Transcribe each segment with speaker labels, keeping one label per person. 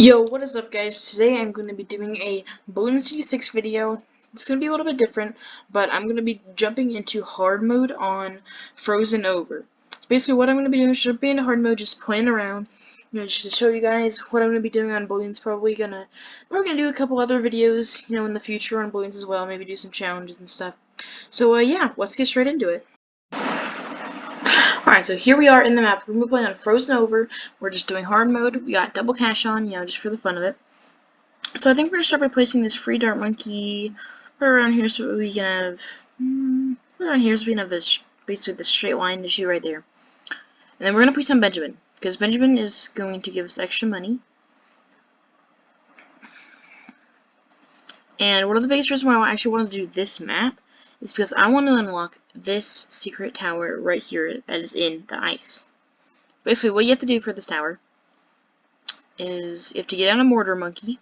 Speaker 1: Yo, what is up, guys? Today I'm going to be doing a Bloons 6 video. It's going to be a little bit different, but I'm going to be jumping into hard mode on Frozen Over. So basically what I'm going to be doing is jumping into hard mode, just playing around, just to show you guys what I'm going to be doing on Bloons. Probably gonna do a couple other videos, in the future on Bloons as well, maybe do some challenges and stuff. So yeah, let's get straight into it. Alright, so here we are in the map. We're going to be playing on Frozen Over. We're just doing hard mode. We got double cash on, just for the fun of it. So I think we're going to start by placing this free dart monkey right around here so we can have, this, basically the straight line to shoot right there. And then we're going to place on Benjamin, because Benjamin is going to give us extra money. And one of the biggest reasons why I actually want to do this map is because I want to unlock this secret tower right here that is in the ice. Basically, what you have to do for this tower is you have to get on a mortar monkey.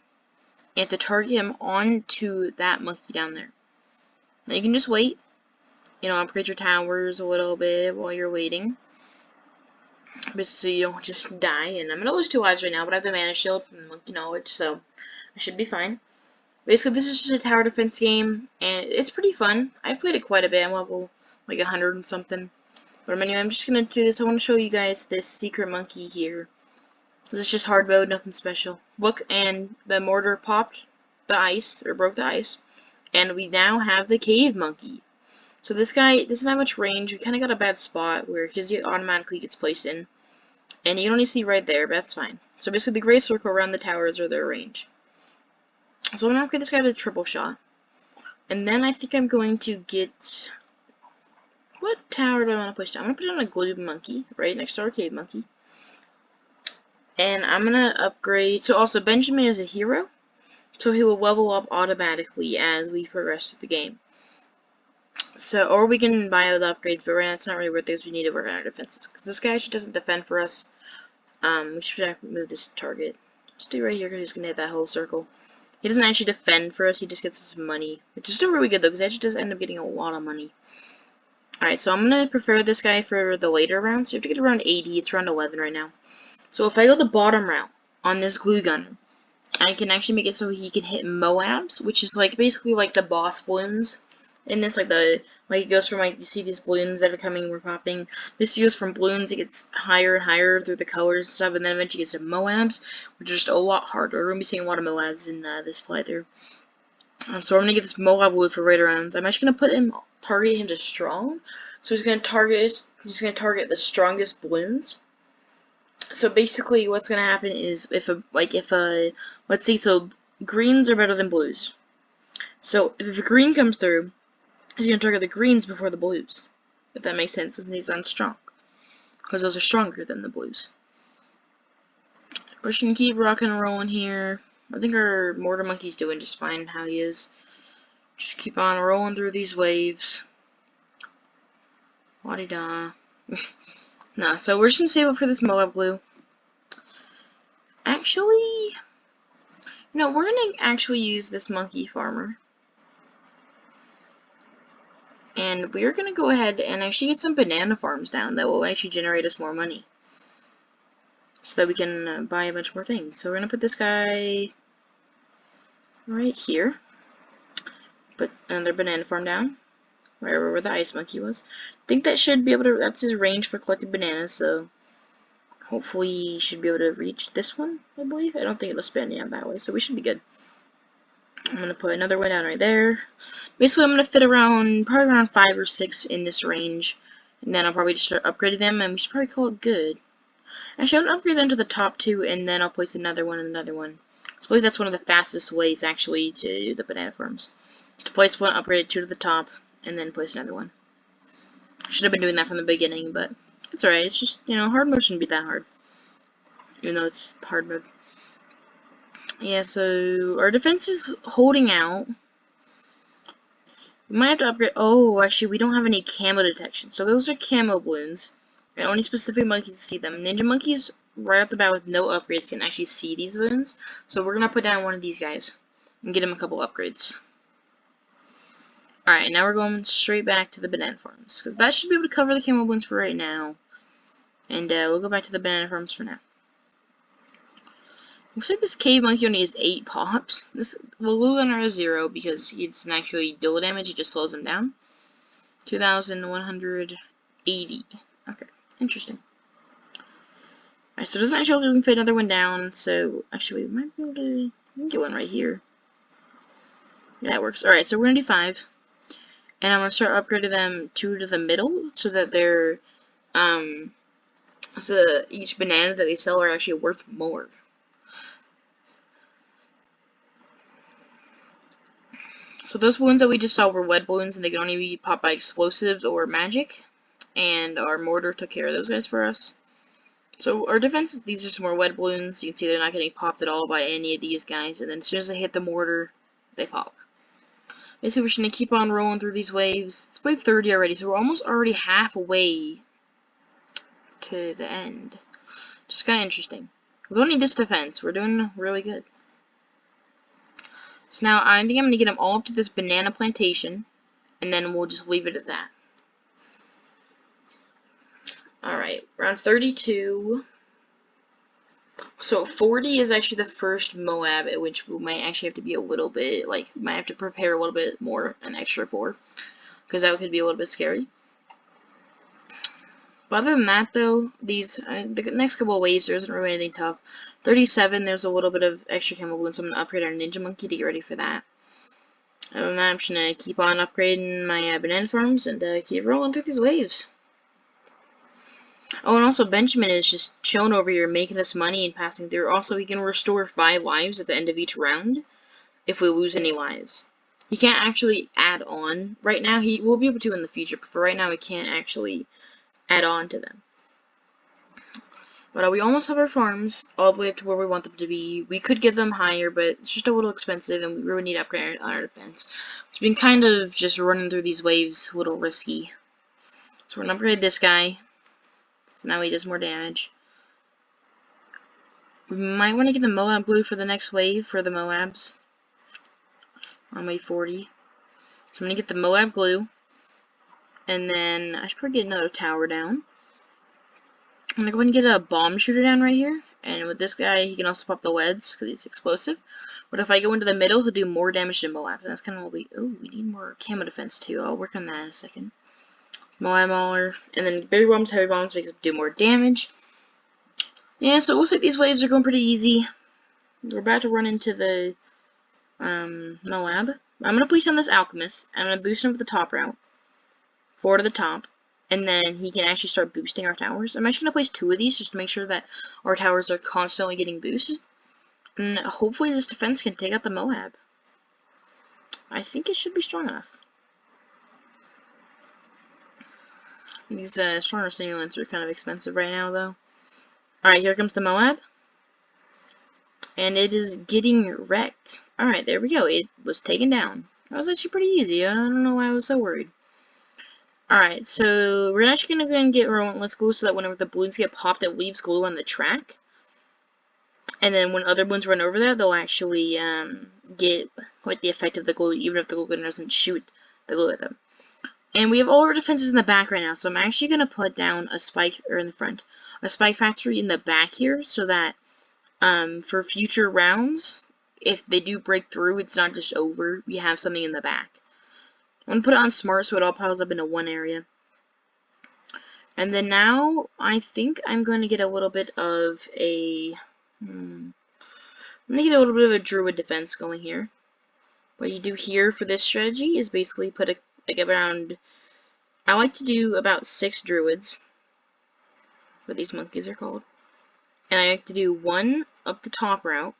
Speaker 1: You have to target him onto that monkey down there. Now you can just wait, upgrade your towers a little bit while you're waiting. Basically, you don't just die. And I'm gonna lose 2 lives right now, but I have the mana shield from Monkey Knowledge, so I should be fine. Basically, this is just a tower defense game, and it's pretty fun. I've played it quite a bit. I'm level like 100 and something. But anyway, I'm just gonna do this. I want to show you guys this secret monkey here. This is just hard mode, nothing special. Look, and the mortar popped the ice, or broke the ice. And we now have the cave monkey. So this guy doesn't have much range. We kind of got a bad spot where he automatically gets placed in. And you can only see right there, but that's fine. So basically the gray circle around the towers are their range. So I'm going to upgrade this guy to triple shot. And then I think I'm going to get... What tower do I want to place down? I'm going to put down a glue monkey, right next to our cave monkey. And I'm going to upgrade... So also, Benjamin is a hero. So he will level up automatically as we progress through the game. So, or we can buy all the upgrades, but right now it's not really worth it because we need to work on our defenses. Because this guy actually doesn't defend for us. We should move this target. Let's do right here because he's going to hit that whole circle. He doesn't actually defend for us, he just gets us money. Which is still really good though, because he actually does end up getting a lot of money. Alright, so I'm going to prefer this guy for the later rounds. So you have to get around 80, it's around 11 right now. So if I go the bottom route on this glue gunner, I can actually make it so he can hit Moabs, which is like basically like the boss balloons. In this, it goes from, you see these balloons that are coming, we're popping. This goes from balloons, it gets higher and higher through the colors and stuff, and then eventually gets to Moabs, which are just a lot harder. We're going to be seeing a lot of Moabs in this playthrough. So I'm going to get this Moab wood for right around. I'm actually going to target him to strong. So he's going to target the strongest balloons. So basically what's going to happen is let's see, so greens are better than blues. So if a green comes through, he's going to target the greens before the blues, if that makes sense, since he's on strong, because those are stronger than the blues. We're just going to keep rocking and rolling here. I think our mortar monkey's doing just fine how he is. Just keep on rolling through these waves. La-di-da. Nah, so we're just going to save up for this Moab glue. Actually, no, we're going to actually use this monkey farmer. And we're going to go ahead and actually get some banana farms down that will actually generate us more money. So that we can buy a bunch more things. So we're going to put this guy right here. Put another banana farm down. Where the ice monkey was. I think that should be able to, that's his range for collecting bananas, so hopefully he should be able to reach this one, I believe. I don't think it'll spin that way, so we should be good. I'm going to put another one down right there. Basically, I'm going to fit probably around 5 or 6 in this range. And then I'll probably just start upgrading them, and we should probably call it good. Actually, I'm going to upgrade them to the top 2, and then I'll place another one and another one. So I believe that's one of the fastest ways, actually, to do the banana farms. Is to place one, upgrade it 2 to the top, and then place another one. I should have been doing that from the beginning, but it's alright. It's just, hard mode shouldn't be that hard. Even though it's hard mode. Yeah, so our defense is holding out. We might have to upgrade. Oh, actually, we don't have any camo detection. So those are camo balloons. And only specific monkeys see them. Ninja monkeys, right off the bat with no upgrades, can actually see these balloons. So we're going to put down one of these guys and get him a couple upgrades. Alright, now we're going straight back to the banana farms. Because that should be able to cover the camo balloons for right now. And we'll go back to the banana farms for now. Looks like this cave monkey only has 8 pops. This Voluliner has 0 because he doesn't actually deal damage, he just slows him down. 2,180. Okay, interesting. Alright, so it doesn't actually we can fit another one down, so actually we might be able to we can get one right here. Yeah, that works. Alright, so we're gonna do 5. And I'm gonna start upgrading them 2 to the middle so that they're so that each banana that they sell are actually worth more. So those balloons that we just saw were wet balloons, and they can only be popped by explosives or magic. And our mortar took care of those guys for us. So our defense, these are some more wet balloons. You can see they're not getting popped at all by any of these guys. And then as soon as they hit the mortar, they pop. Basically, we're just going to keep on rolling through these waves. It's wave 30 already, so we're almost already halfway to the end. Just kind of interesting. With only this defense, we're doing really good. So now I think I'm going to get them all up to this banana plantation, and then we'll just leave it at that. Alright, round 32. So 40 is actually the first Moab, at which we might actually have to be a little bit, like, we might have to prepare a little bit more, an extra for, because that could be a little bit scary. But other than that, though, these, the next couple of waves, there isn't really anything tough. 37, there's a little bit of extra chemical balloons, so I'm going to upgrade our Ninja Monkey to get ready for that. Other than that, I'm just going to keep on upgrading my banana farms and keep rolling through these waves. Oh, and also Benjamin is just chilling over here, making us money and passing through. Also, he can restore 5 lives at the end of each round if we lose any lives. He can't actually add on right now. He will be able to in the future, but for right now, he can't actually add on to them. But we almost have our farms all the way up to where we want them to be. We could get them higher, but it's just a little expensive, and we really need to upgrade our defense. It's been kind of just running through these waves a little risky. So we're going to upgrade this guy. So now he does more damage. We might want to get the Moab glue for the next wave for the Moabs. On wave 40. So I'm going to get the Moab glue. And then I should probably get another tower down. I'm going to go ahead and get a bomb shooter down right here. And with this guy, he can also pop the leads because he's explosive. But if I go into the middle, he'll do more damage than Moab. And that's kind of what we... Oh, we need more camo defense too. I'll work on that in a second. Moab Mauler. And then Berry Bombs, Heavy Bombs make them do more damage. Yeah, so it looks like these waves are going pretty easy. We're about to run into the Moab. I'm going to place on this Alchemist. I'm going to boost him with the top route. 4 to the top. And then he can actually start boosting our towers. I'm actually going to place 2 of these just to make sure that our towers are constantly getting boosted. And hopefully this defense can take out the Moab. I think it should be strong enough. These stronger stimulants are kind of expensive right now, though. Alright, here comes the Moab. And it is getting wrecked. Alright, there we go. It was taken down. That was actually pretty easy. I don't know why I was so worried. Alright, so we're actually going to go and get Relentless Glue so that whenever the balloons get popped, it leaves glue on the track. And then when other balloons run over there, they'll actually get like the effect of the glue, even if the glue gun doesn't shoot the glue at them. And we have all our defenses in the back right now, so I'm actually going to put down a spike, or in the front, a spike factory in the back here, so that for future rounds, if they do break through, it's not just over, we have something in the back. I'm going to put it on smart so it all piles up into one area. And then now, I think I'm going to get a little bit of a... I'm going to get a little bit of a druid defense going here. What you do here for this strategy is basically put like around... I like to do about 6 druids. What these monkeys are called. And I like to do 1 up the top route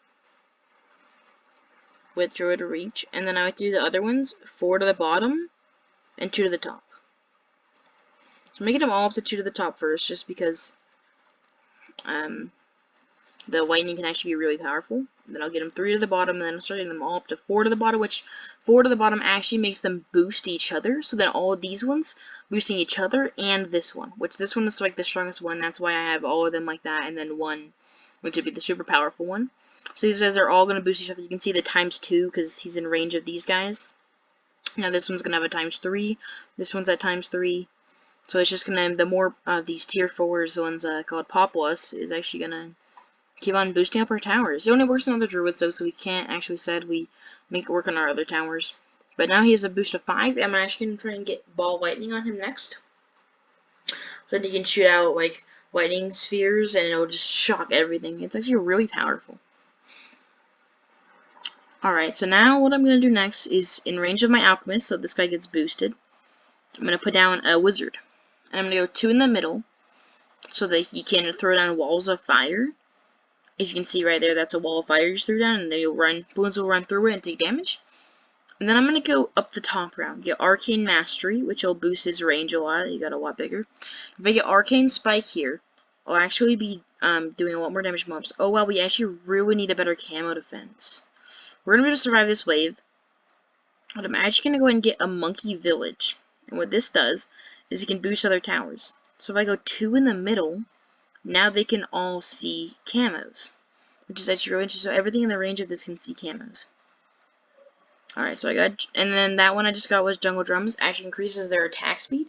Speaker 1: with druid reach, and then I like to do the other ones 4 to the bottom and 2 to the top. So I'm making them all up to 2 to the top first, just because the lightning can actually be really powerful. Then I'll get them 3 to the bottom, and then I'll start getting them all up to 4 to the bottom, which 4 to the bottom actually makes them boost each other. So then all of these ones boosting each other, and this one, which this one is like the strongest one. That's why I have all of them like that, and then 1, which would be the super powerful one. So these guys are all going to boost each other. You can see the ×2 because he's in range of these guys. Now this one's going to have a ×3. This one's at ×3. So it's just going to, the more these tier 4s, the ones called Populus, is actually going to keep on boosting up our towers. It only works on other druids though, so we can't actually sadly make it work on our other towers. But now he has a boost of 5. I'm actually going to try and get ball lightning on him next. So that he can shoot out like lightning spheres and it'll just shock everything. It's actually really powerful. Alright, so now what I'm going to do next is in range of my alchemist, so this guy gets boosted. I'm going to put down a wizard. And I'm going to go 2 in the middle so that he can throw down walls of fire. If you can see right there, that's a wall of fire you just threw down, and then balloons will run through it and take damage. And then I'm going to go up the top round. Get Arcane Mastery, which will boost his range a lot. He got a lot bigger. If I get Arcane Spike here, I'll actually be doing a lot more damage to mobs. Oh wow, we actually really need a better camo defense. We're going to be able to survive this wave. But I'm actually going to go ahead and get a Monkey Village. And what this does is it can boost other towers. So if I go 2 in the middle, now they can all see camos. Which is actually really interesting. So everything in the range of this can see camos. Alright, so I got, and then that one I just got was Jungle Drums. Actually increases their attack speed.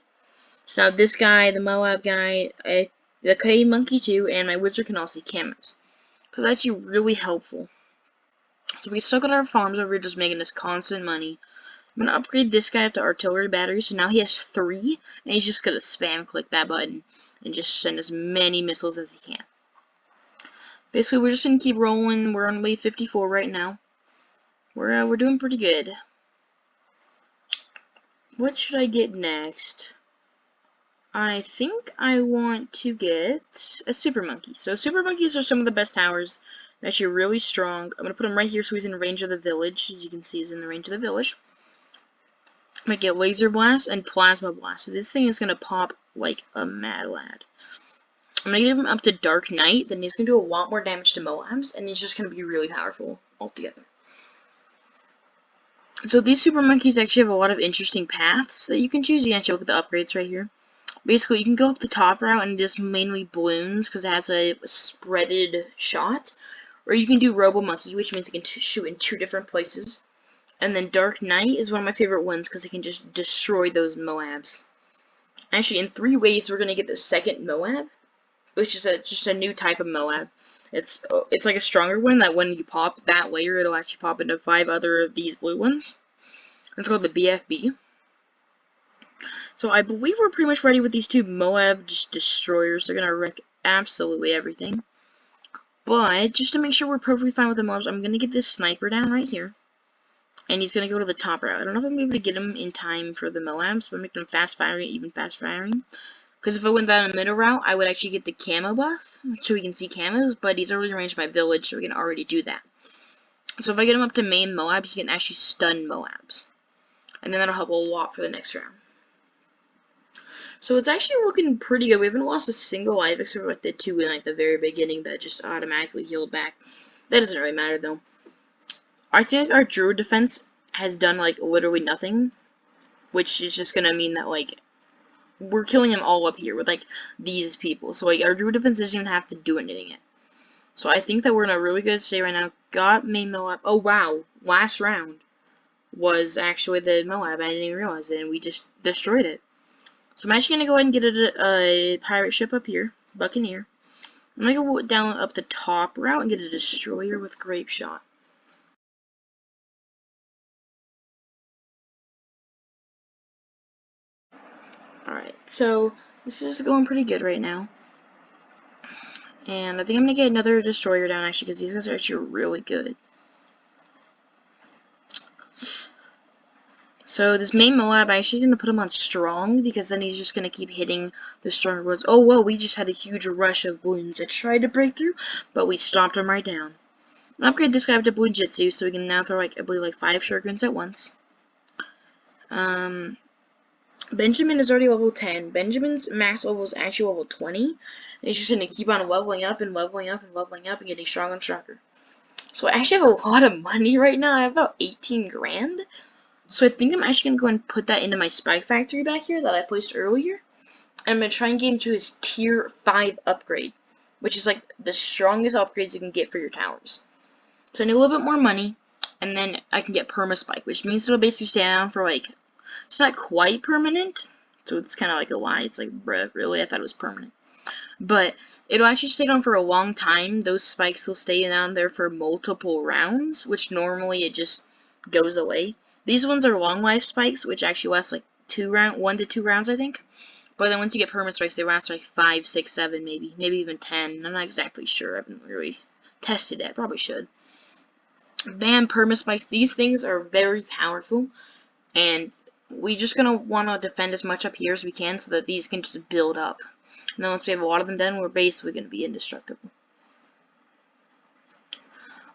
Speaker 1: So now this guy, the Moab guy, the K Monkey too, and my Wizard can all see camos. Because that's actually really helpful. So we still got our farms over here just making us constant money. I'm going to upgrade this guy up to artillery battery, so now he has 3, and he's just going to spam click that button and just send as many missiles as he can. Basically, we're just going to keep rolling. We're on wave 54 right now. We're doing pretty good. What should I get next? I think I want to get a Super Monkey. So Super Monkeys are some of the best towers. They're actually really strong. I'm going to put him right here so he's in range of the village. As you can see, he's in the range of the village. I'm going to get Laser Blast and Plasma Blast. So this thing is going to pop like a mad lad. I'm going to give him up to Dark Knight. Then he's going to do a lot more damage to Moabs. And he's just going to be really powerful altogether. So these Super Monkeys actually have a lot of interesting paths that you can choose. You can actually look at the upgrades right here. Basically, you can go up the top route and just mainly balloons because it has a spreaded shot. Or you can do Robo Monkey, which means it can shoot in 2 different places. And then Dark Knight is one of my favorite ones because it can just destroy those Moabs. Actually, in 3 ways, we're going to get the second Moab, which is just a new type of Moab. It's like a stronger one that when you pop that layer, it'll actually pop into 5 other of these blue ones. It's called the BFB. So I believe we're pretty much ready with these 2 Moab destroyers. They're going to wreck absolutely everything. But just to make sure we're perfectly fine with the mobs, I'm going to get this sniper down right here. And he's going to go to the top route. I don't know if I'm able to get him in time for the Moabs, but make them fast firing, even fast firing. Because if I went down the middle route, I would actually get the camo buff, so we can see camos, but he's already ranged my village, so we can already do that. So if I get him up to main Moab, he can actually stun Moabs. And then that'll help a lot for the next round. So it's actually looking pretty good. We haven't lost a single life, except for like the 2 in like the very beginning that just automatically healed back. That doesn't really matter though. I think our Druid defense has done like literally nothing, which is just gonna mean that like we're killing them all up here with like these people. So like our Druid defense doesn't even have to do anything yet. So I think that we're in a really good state right now. Got main Moab. Oh wow, last round was actually the Moab. I didn't even realize it, and we just destroyed it. So I'm actually gonna go ahead and get a pirate ship up here, Buccaneer. I'm gonna go down up the top route and get a destroyer with Grape Shot. Alright, so this is going pretty good right now. And I think I'm going to get another destroyer down actually because these guys are actually really good. So this main Moab, I'm actually going to put him on strong because then he's just going to keep hitting the stronger ones. Oh, whoa, we just had a huge rush of balloons that tried to break through, but we stomped them right down. I'm going to upgrade this guy up to Balloon Jitsu so we can now throw like, I believe like 5 shurikens at once. Benjamin is already level 10. Benjamin's max level is actually level 20. And he's just going to keep on leveling up and leveling up and leveling up and getting stronger and stronger. So I actually have a lot of money right now. I have about 18 grand. So I think I'm actually going to go and put that into my Spike Factory back here that I placed earlier. And I'm going to try and get him to his tier 5 upgrade, which is like the strongest upgrades you can get for your towers. So I need a little bit more money, and then I can get Perma Spike, which means it'll basically stay down for like, it's not quite permanent, so it's kind of like a lie. It's like, bruh, really? I thought it was permanent. But it'll actually stay down for a long time. Those spikes will stay down there for multiple rounds, which normally it just goes away. These ones are long life spikes, which actually last like 1 to 2 rounds, I think. But then once you get perma spikes, they last like 5, 6, 7, maybe even 10. I'm not exactly sure. I haven't really tested that. Probably should. Bam, perma spikes. These things are very powerful, and we just gonna want to defend as much up here as we can so that these can just build up. And then once we have a lot of them done, we're basically gonna be indestructible.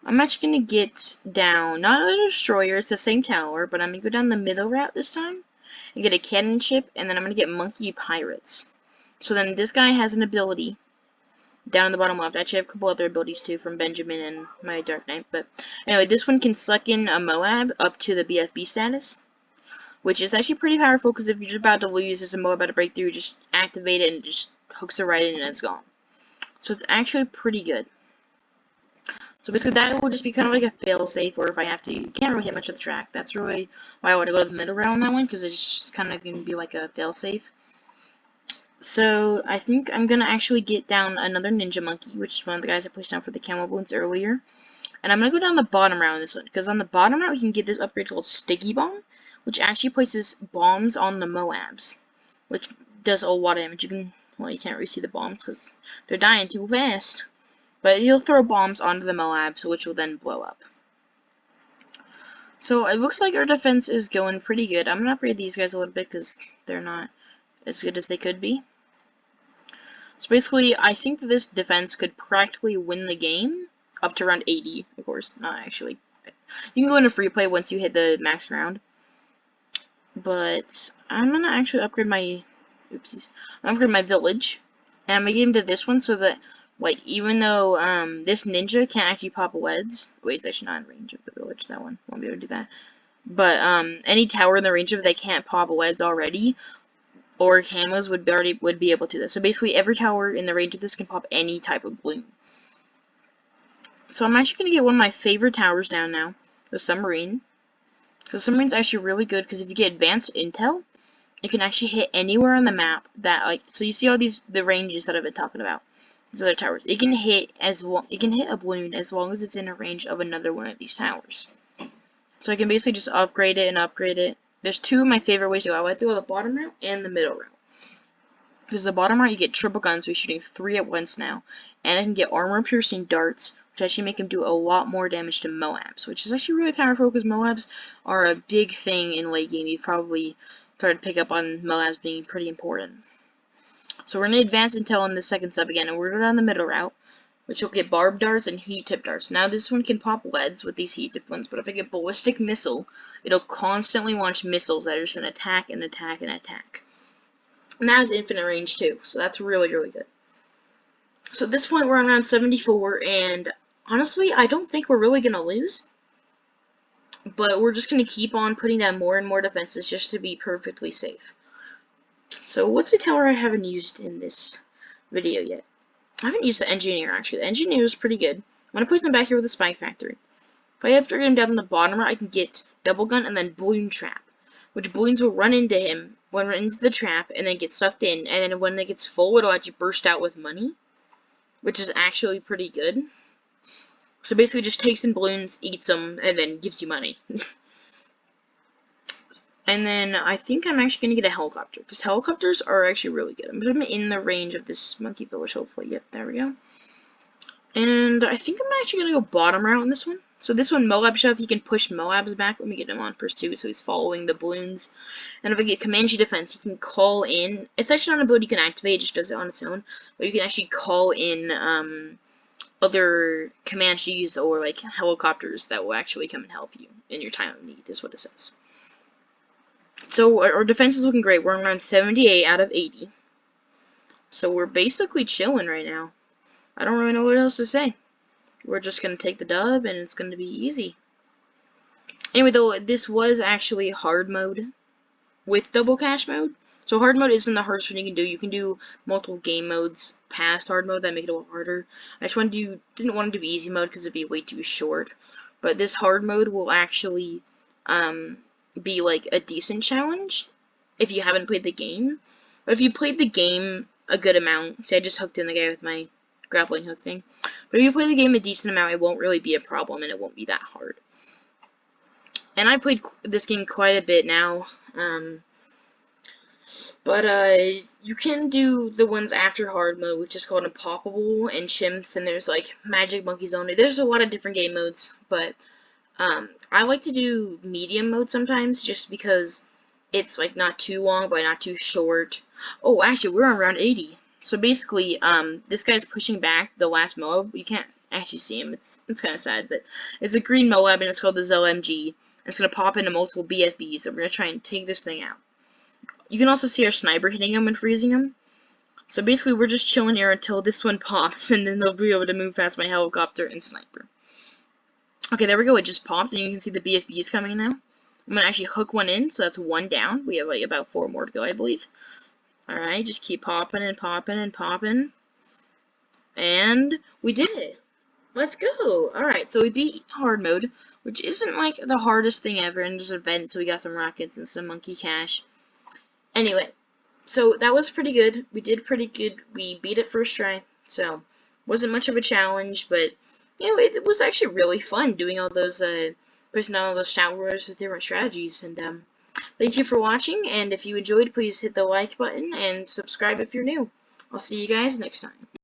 Speaker 1: I'm actually gonna get down, not a destroyer, it's the same tower, but I'm gonna go down the middle route this time and get a cannon ship, and then I'm gonna get monkey pirates. So then this guy has an ability down in the bottom left. I actually have a couple other abilities too from Benjamin and my Dark Knight, but anyway, this one can suck in a Moab up to the BFB status, which is actually pretty powerful because if you're just about to lose, there's a Moab about to break through, just activate it and it just hooks it right in and it's gone. So it's actually pretty good. So basically that will just be kind of like a fail-safe, or if I have to, you can't really hit much of the track. That's really why I want to go to the middle route on that one, because it's just kind of going to be like a fail-safe. So I think I'm going to actually get down another ninja monkey, which is one of the guys I pushed down for the camo balloons earlier. And I'm going to go down the bottom route on this one, because on the bottom route we can get this upgrade called Sticky Bomb, which actually places bombs on the Moabs, which does a lot of damage. You can, well, you can't really see the bombs because they're dying too fast. But you'll throw bombs onto the Moabs, which will then blow up. So it looks like our defense is going pretty good. I'm going to upgrade these guys a little bit because they're not as good as they could be. So basically, I think that this defense could practically win the game up to around 80, of course. Not actually. You can go into free play once you hit the max round. But I'm going to actually upgrade my... Oopsies. I'm going to upgrade my village. And I'm going to get into this one so that... Like, even though this ninja can't actually pop weds, wait, it's actually not in range of the village, that one, won't be able to do that. But any tower in the range of it that can't pop weds already, or camos would be able to do this. So basically, every tower in the range of this can pop any type of balloon. So I'm actually gonna get one of my favorite towers down now, the submarine. Because submarine's actually really good because if you get advanced intel, it can actually hit anywhere on the map that so you see all the ranges that I've been talking about. Other towers. It can hit a balloon as long as it's in a range of another one of these towers. So I can basically just upgrade it and upgrade it. There's two of my favorite ways to go. I like to go the bottom route and the middle route. Because the bottom route you get triple guns, so you're shooting 3 at once now. And I can get armor piercing darts, which actually make them do a lot more damage to Moabs, which is actually really powerful because Moabs are a big thing in late game. You've probably started to pick up on Moabs being pretty important. So we're going to advance intel on the second sub again, and we're going down the middle route, which will get barbed darts and heat tip darts. Now this one can pop leads with these heat tip ones, but if I get ballistic missile, it'll constantly launch missiles that are just going to attack and attack and attack. And that has infinite range too, so that's really, really good. So at this point we're on round 74, and honestly, I don't think we're really going to lose. But we're just going to keep on putting down more and more defenses just to be perfectly safe. So what's the tower I haven't used in this video yet? I haven't used the engineer actually. The engineer is pretty good. I'm gonna place him back here with the spy factory. If I have to get him down on the bottom right, I can get double gun and then balloon trap, which balloons will run into him, run into the trap, and then get sucked in. And then when it gets full, it'll actually burst out with money, which is actually pretty good. So basically, just takes in balloons, eats them, and then gives you money. And then I think I'm actually going to get a helicopter, because helicopters are actually really good. I'm putting them in the range of this monkey village, hopefully. Yep, there we go. And I think I'm actually going to go bottom route on this one. So this one, Moab Shove, he can push Moabs back. Let me get him on pursuit, so he's following the balloons. And if I get Comanche Defense, he can call in. It's actually not an ability you can activate, it just does it on its own. But you can actually call in other Comanches or like helicopters that will actually come and help you in your time of need, is what it says. So our defense is looking great. We're around 78 out of 80. So we're basically chilling right now. I don't really know what else to say. We're just going to take the dub, and it's going to be easy. Anyway, though, this was actually hard mode with double cash mode. So hard mode isn't the hardest thing you can do. You can do multiple game modes past hard mode that make it a little harder. I just didn't want to do easy mode because it'd be way too short. But this hard mode will actually be like a decent challenge if you haven't played the game. But if you played the game a good amount. See, I just hooked in the guy with my grappling hook thing. But if you play the game a decent amount, it won't really be a problem, and it won't be that hard. And I played this game quite a bit now. But you can do the ones after hard mode, which is called Unpoppable and Chimps, and there's like Magic Monkeys only. There's a lot of different game modes, but I like to do medium mode sometimes, just because it's like not too long, but not too short. Oh, actually, we're on round 80. So basically, this guy's pushing back the last Moab. You can't actually see him. It's kind of sad, but it's a green Moab, and it's called the ZLMG. It's gonna pop into multiple BFBs, so we're gonna try and take this thing out. You can also see our sniper hitting him and freezing him. So basically, we're just chilling here until this one pops, and then they'll be able to move past my helicopter and sniper. Okay, there we go. It just popped, and you can see the BFBs coming now. I'm gonna actually hook one in, so that's one down. We have like about 4 more to go, I believe. Alright, just keep popping and popping and popping. And we did it. Let's go. Alright, so we beat hard mode, which isn't like the hardest thing ever, and there's an event, so we got some rockets and some monkey cash. Anyway, so that was pretty good. We did pretty good. We beat it first try, so wasn't much of a challenge, but you know, it was actually really fun doing all those pushing out all those towers with different strategies. And thank you for watching, and if you enjoyed, please hit the like button and subscribe if you're new. I'll see you guys next time.